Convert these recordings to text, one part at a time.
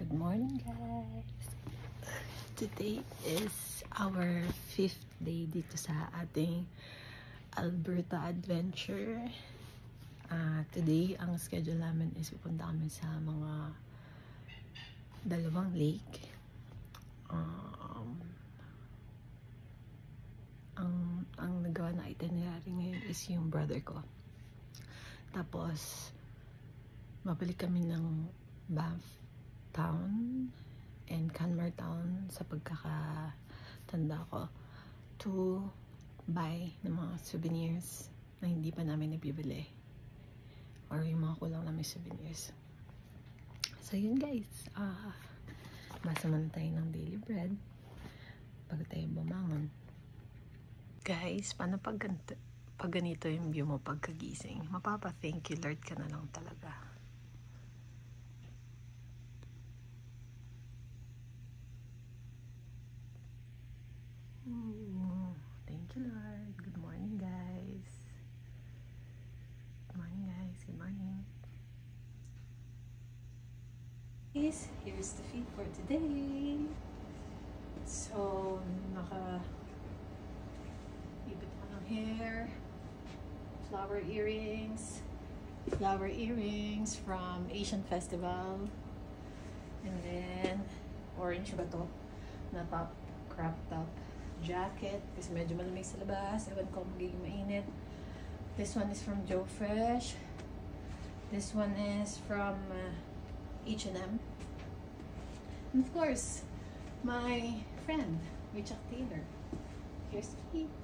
Good morning, guys. Today is our 5th day dito sa ating Alberta adventure. Today, ang schedule namin is pupunta kami sa mga dalawang lake. Ang nagawa na itinerary ngayon is yung brother ko. Tapos, mabalik kami ng Banff Town and Canmore Town sa pagkakatanda ko to buy ng mga souvenirs na hindi pa namin nabibili or yung mga kulang namin souvenirs. So yun guys, basa muna tayo ng daily bread bago tayo bumangon. Guys, paano pag ganito yung view mo pagkagising? Mapapa-thank you Lord ka na lang talaga. Thank you Lord. Good morning guys. Good morning guys. Good morning. Here's the feed for today. So, ibit ko ng hair. Flower earrings from Asian Festival, and then orange ba to na top, crop top jacket kasi medyo malamig sa labas. Ewan ko magiging mainit. This one is from Joe Fresh. This one is from H&M, and of course my friend Richard Taylor. Here's the feet.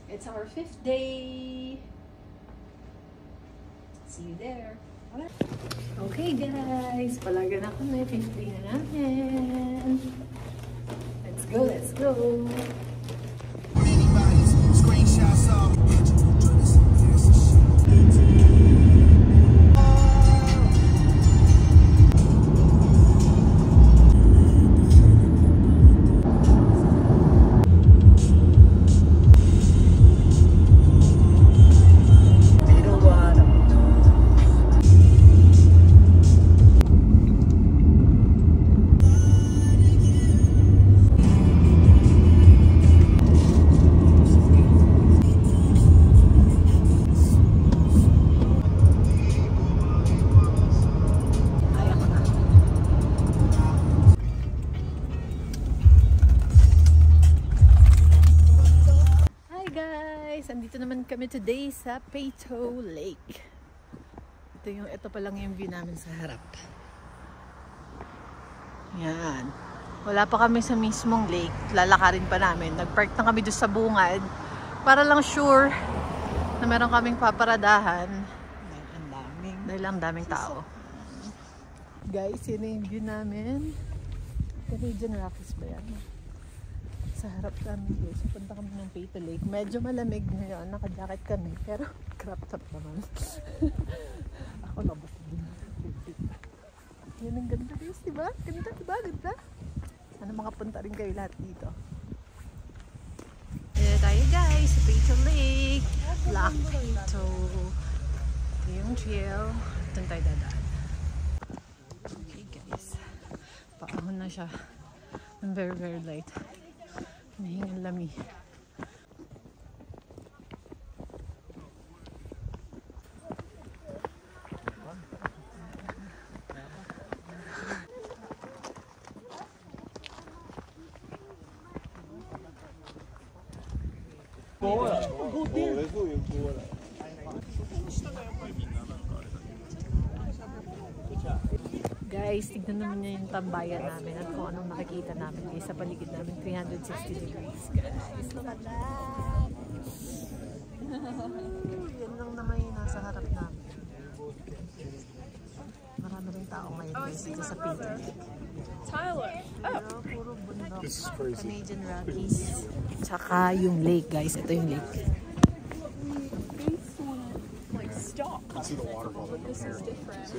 It's our 5th day. See you there. Okay guys, palaga na kami. 5th day na natin. Let's go, let's go. Andito naman kami today sa Peyto Lake. Ito pa lang yung view namin sa harap. Yan. Wala pa kami sa mismong lake. Lalakarin pa namin. Nagpark na kami doon sa bungad para lang sure na meron kaming paparadahan. Dahil ang daming tao. Guys, yun yung view namin. Canadian Rockies ba yan? Sa harap namin guys, punta kami ng Peyto Lake. Medyo malamig ngayon, naka-jacket kami, pero crop top naman. Ako labas din. Yan ang ganda guys, diba? Ganda, diba? Ganda. Sana makapunta rin kayo lahat dito. Dito tayo guys, sa Peyto Lake. Black Peyto. Ito yung trail. Ito tayo dadaan. Okay guys. Paahon na siya. Very, very light. Nahingang lami. Guys, tignan naman niya yung tambayan namin at kung anong nakikita namin sa paligid namin. 360 degrees, guys. Look at that! Yan lang naman yung nasa harap namin. Marami rin tao ngayon guys dito sa Peyto Lake. Tyler! Pero puro bundok. Canadian Rockies. Tsaka yung lake, guys. Ito yung lake. I see the waterfall. This is different. It's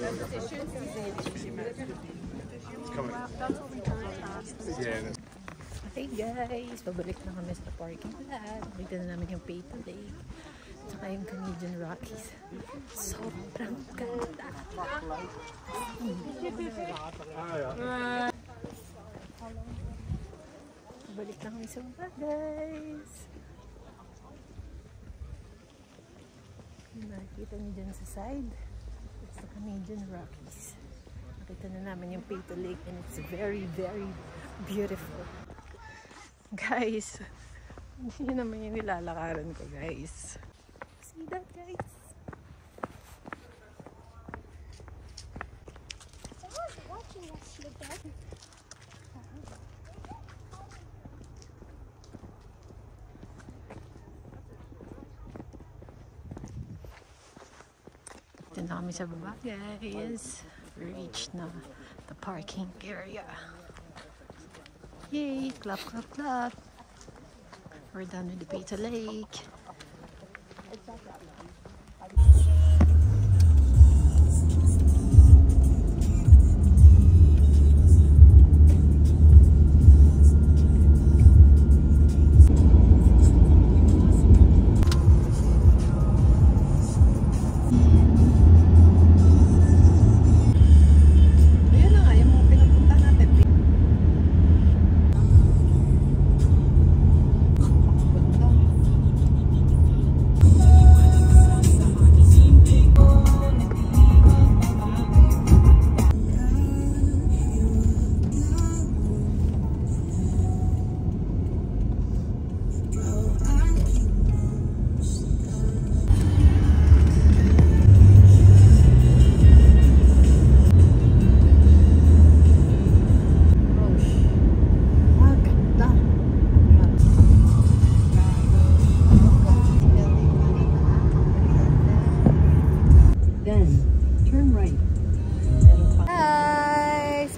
coming. Yeah. Okay guys, babalik na kami sa parking lot. Dito na namin yung Peyto Lake. Tsaka yung Canadian Rockies. Sobrang ganda. Balik na kami sa baba, guys. Nakikita niyo dyan sa side. It's the Canadian Rockies. Nakita na namin yung Peyto Lake and it's very, very beautiful. Guys, yun naman yung nilalakaran ko, guys. See that, guys? Someone's watching us with that. Dito na kami sa baba, guys. We reached na the parking area. Yay! Clap, clap, clap. We're done with the Peyto Lake.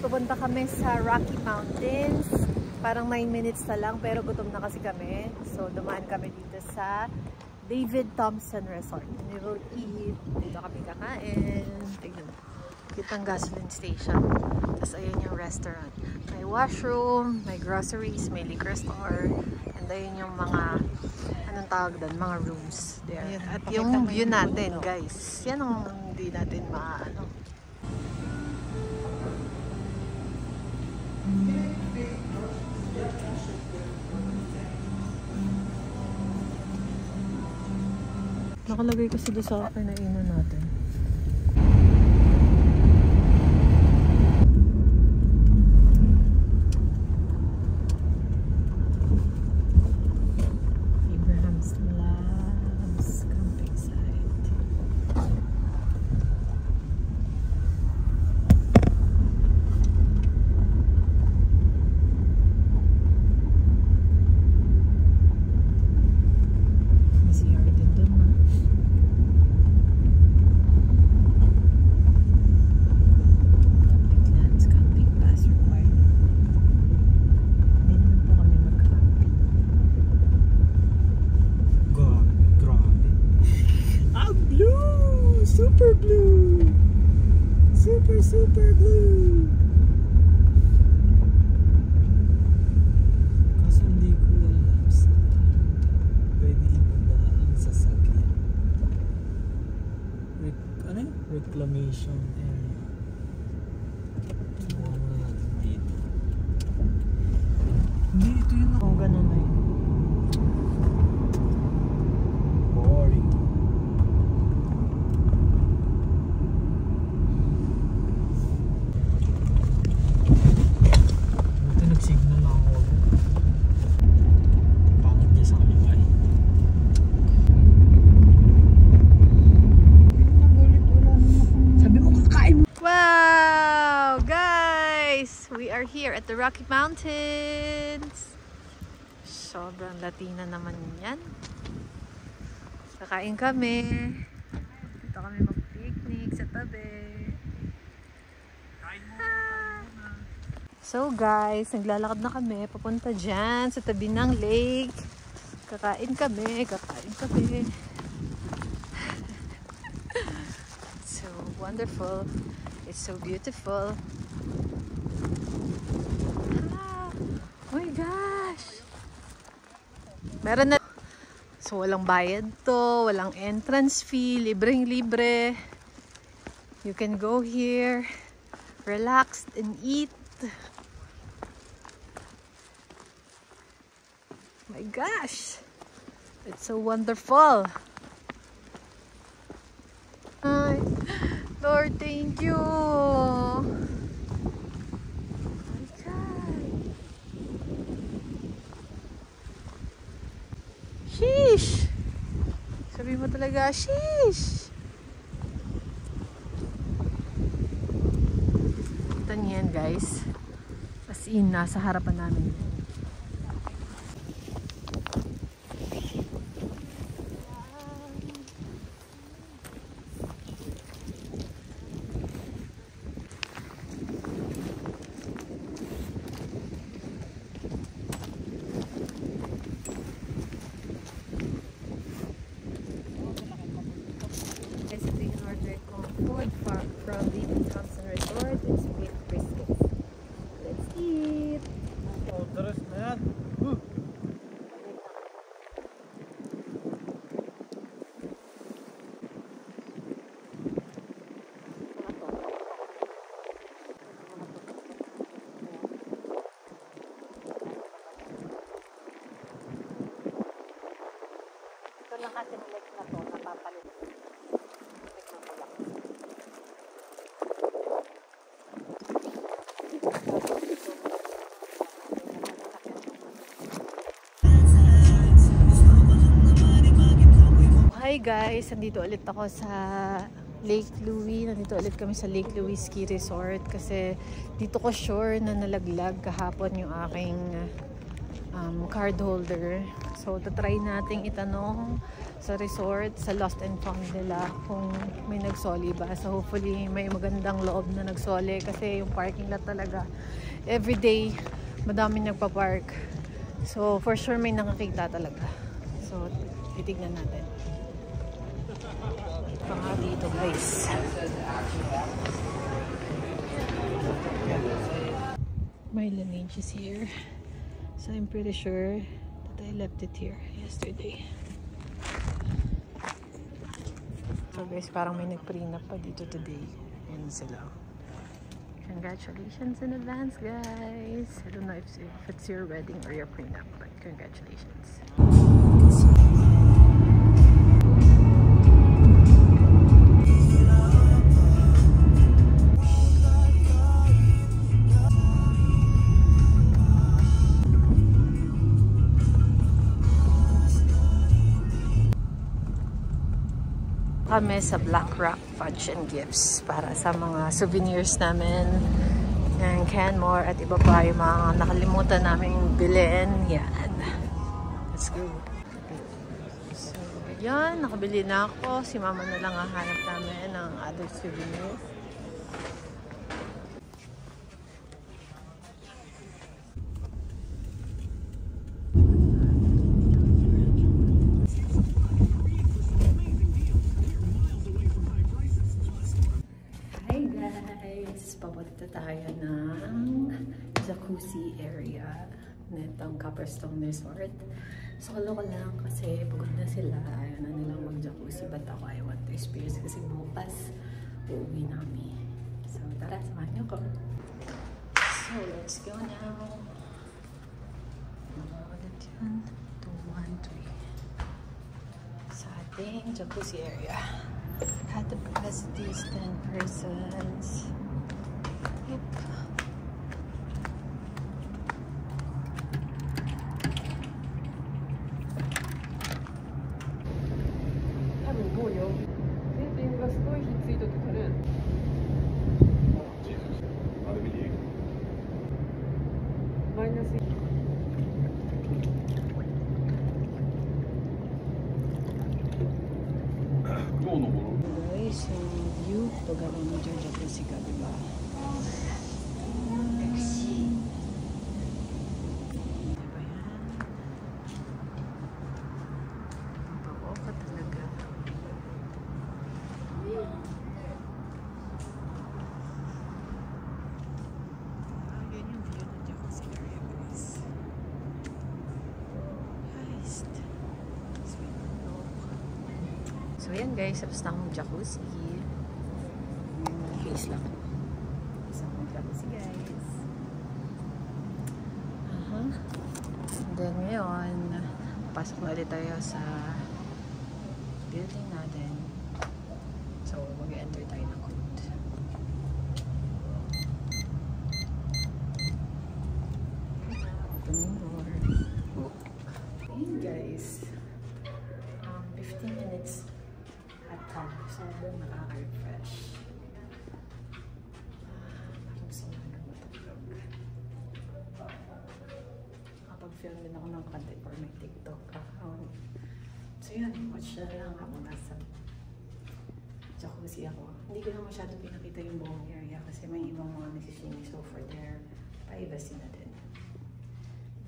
Pupunta kami sa Rocky Mountains. Parang 9 minutes na lang pero gutom na kasi kami. So dumaan kami dito sa David Thompson Resort. We will eat. Dito kami kakain. Tignan mo. Kitang gasoline station. Tapos ayun yung restaurant. May washroom, may groceries, may liquor store. And ayun yung mga, anong tawag doon? Mga rooms there. At yung view natin, guys. Yan ang hindi natin maano. Nakalagay kasi doon sa kinainan natin. Abraham's Labs camping site. Super blue! Super, super blue! Kaso hindi ko alam sa pwede ibaba ang sasakyan. Ano yun? Reclamation area. Subukan mo natin dito. Hindi, ito yun ako. Kung ganun na yun. Boring. Signal lang ako. Pangit niya sa kaliwa eh. Sabi mo kakain mo. Wow! Guys! We are here at the Rocky Mountains. Sobrang Latina naman yan. Kakain kami. Dito kami mag-picnic sa tabi. So guys, naglalakad na kami papunta dyan sa tabi ng lake. Kakain kami, So wonderful. It's so beautiful. Ah, oh my gosh. Meron na. So walang bayad to, walang entrance fee, libreng-libre. You can go here, relax and eat. My gosh, it's so wonderful. Ay, Lord, thank you. My God. Sheesh. Sabi mo talaga, sheesh. Ito niyan guys. As in, nasa harapan namin. Food from the Thompson Resort. It's beef briskets. Let's eat. Oh, terus na yan. Ito lang kasi like na to, napapalit. Hi guys, nandito ulit ako sa Lake Louise. Nandito ulit kami sa Lake Louise Ski Resort kasi dito ko sure na nalaglag kahapon yung aking card holder. So, tatry nating itanong sa resort, sa lost and found nila kung may nagsoli ba. So, hopefully may magandang loob na nagsoli kasi yung parking lot talaga everyday madami nagpa-park. So, for sure may nakakita talaga. So, titignan natin. Pa nga dito guys. My lineage is here. So I'm pretty sure that I left it here yesterday. So guys, parang may nag-prenup pa dito today. Yan sila. Congratulations in advance guys. I don't know if it's your wedding or your prenup, but congratulations. Kami sa Black Rock Fudge and Gifts para sa mga souvenirs namin ng Canmore at iba pa yung mga nakalimutan naming bilhin. Yan. Let's go. So, yan. Nakabili na ako. Si mama na lang hahanap namin ng other souvenirs. Papunta tayo ng jacuzzi area netong Copperstone Resort. Solo ko lang kasi pagod na sila. Ayaw na nilang mag-jacuzzi. But ako, I want to experience kasi bukas uuwi na kami. So, tara, samahan niyo ko. So, let's go now. Ulit yan. 213 sa ating jacuzzi area. Had the capacity is 10 persons. Yep. Guys, yung view pag ano dyan jacuzzi ka, diba? So, yan guys, tapos na akong jacuzzi. Please lang. Isang maglakas guys. Then ngayon, pasok na ulit tayo sa building natin. So, mag-enter tayo ng code. Open yung door. Ayun guys. 15 minutes at time. So, nakaka-refresh. Parang gusto ko na matulog. Nakapag-film din ako ng content for my TikTok account. So yun, watch na lang ako nasa jacuzzi ako. Hindi ko na masyado pinakita yung buong area kasi may ibang mga nagsiswimming, so for their privacy na din.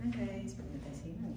Okay guys, pag na tayo sa inyo.